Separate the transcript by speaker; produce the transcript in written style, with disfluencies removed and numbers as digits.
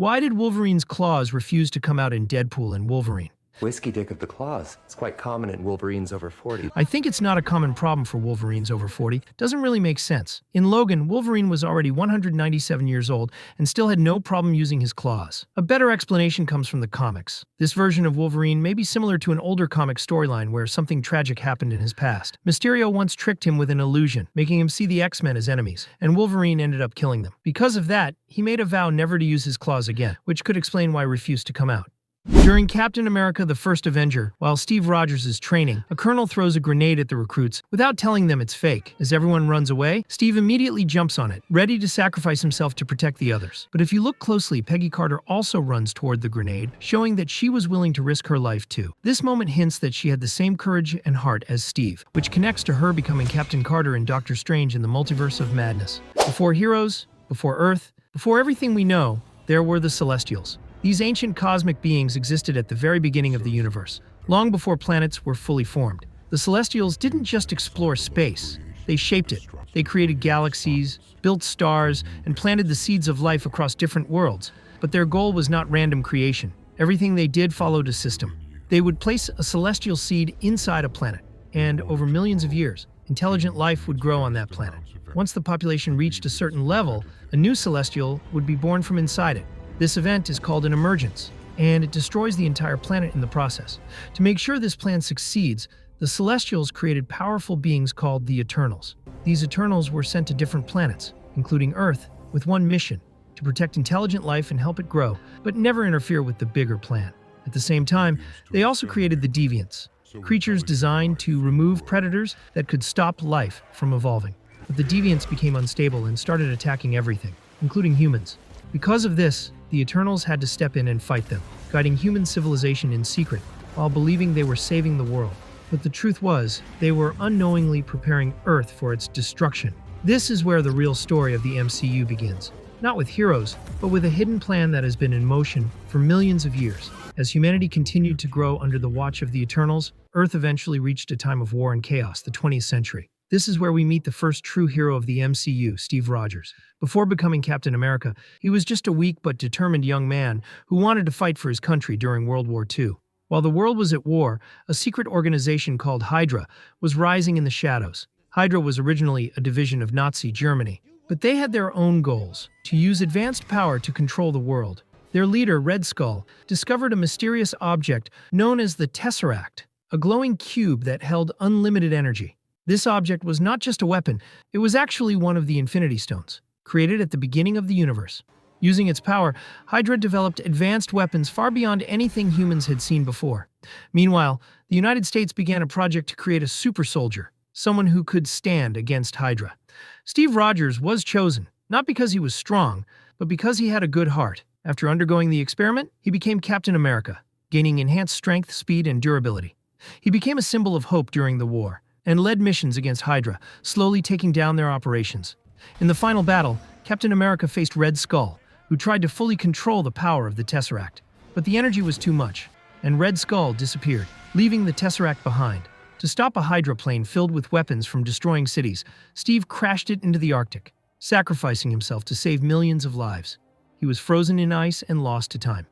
Speaker 1: Why did Wolverine's claws refuse to come out in Deadpool and Wolverine?
Speaker 2: Whiskey dick of the claws. It's quite common in Wolverines over 40.
Speaker 1: I think it's not a common problem for Wolverines over 40. Doesn't really make sense. In Logan, Wolverine was already 197 years old and still had no problem using his claws. A better explanation comes from the comics. This version of Wolverine may be similar to an older comic storyline where something tragic happened in his past. Mysterio once tricked him with an illusion, making him see the X-Men as enemies, and Wolverine ended up killing them. Because of that, he made a vow never to use his claws again, which could explain why he refused to come out. During Captain America: The First Avenger, while Steve Rogers is training, a colonel throws a grenade at the recruits without telling them it's fake. As everyone runs away, Steve immediately jumps on it, ready to sacrifice himself to protect the others. But if you look closely, Peggy Carter also runs toward the grenade, showing that she was willing to risk her life too. This moment hints that she had the same courage and heart as Steve, which connects to her becoming Captain Carter in Doctor Strange in the Multiverse of Madness. Before heroes, before Earth, before everything we know, there were the Celestials. These ancient cosmic beings existed at the very beginning of the universe, long before planets were fully formed. The Celestials didn't just explore space, they shaped it. They created galaxies, built stars, and planted the seeds of life across different worlds. But their goal was not random creation. Everything they did followed a system. They would place a celestial seed inside a planet, and over millions of years, intelligent life would grow on that planet. Once the population reached a certain level, a new celestial would be born from inside it. This event is called an emergence, and it destroys the entire planet in the process. To make sure this plan succeeds, the Celestials created powerful beings called the Eternals. These Eternals were sent to different planets, including Earth, with one mission: to protect intelligent life and help it grow, but never interfere with the bigger plan. At the same time, they also created the Deviants, creatures designed to remove predators that could stop life from evolving. But the Deviants became unstable and started attacking everything, including humans. Because of this, the Eternals had to step in and fight them, guiding human civilization in secret, while believing they were saving the world. But the truth was, they were unknowingly preparing Earth for its destruction. This is where the real story of the MCU begins. Not with heroes, but with a hidden plan that has been in motion for millions of years. As humanity continued to grow under the watch of the Eternals, Earth eventually reached a time of war and chaos, the 20th century. This is where we meet the first true hero of the MCU, Steve Rogers. Before becoming Captain America, he was just a weak but determined young man who wanted to fight for his country during World War II. While the world was at war, a secret organization called Hydra was rising in the shadows. Hydra was originally a division of Nazi Germany, but they had their own goals: to use advanced power to control the world. Their leader, Red Skull, discovered a mysterious object known as the Tesseract, a glowing cube that held unlimited energy. This object was not just a weapon, it was actually one of the Infinity Stones, created at the beginning of the universe. Using its power, Hydra developed advanced weapons far beyond anything humans had seen before. Meanwhile, the United States began a project to create a super soldier, someone who could stand against Hydra. Steve Rogers was chosen, not because he was strong, but because he had a good heart. After undergoing the experiment, he became Captain America, gaining enhanced strength, speed, and durability. He became a symbol of hope during the war, and led missions against Hydra, slowly taking down their operations. In the final battle, Captain America faced Red Skull, who tried to fully control the power of the Tesseract. But the energy was too much, and Red Skull disappeared, leaving the Tesseract behind. To stop a Hydra plane filled with weapons from destroying cities, Steve crashed it into the Arctic, sacrificing himself to save millions of lives. He was frozen in ice and lost to time.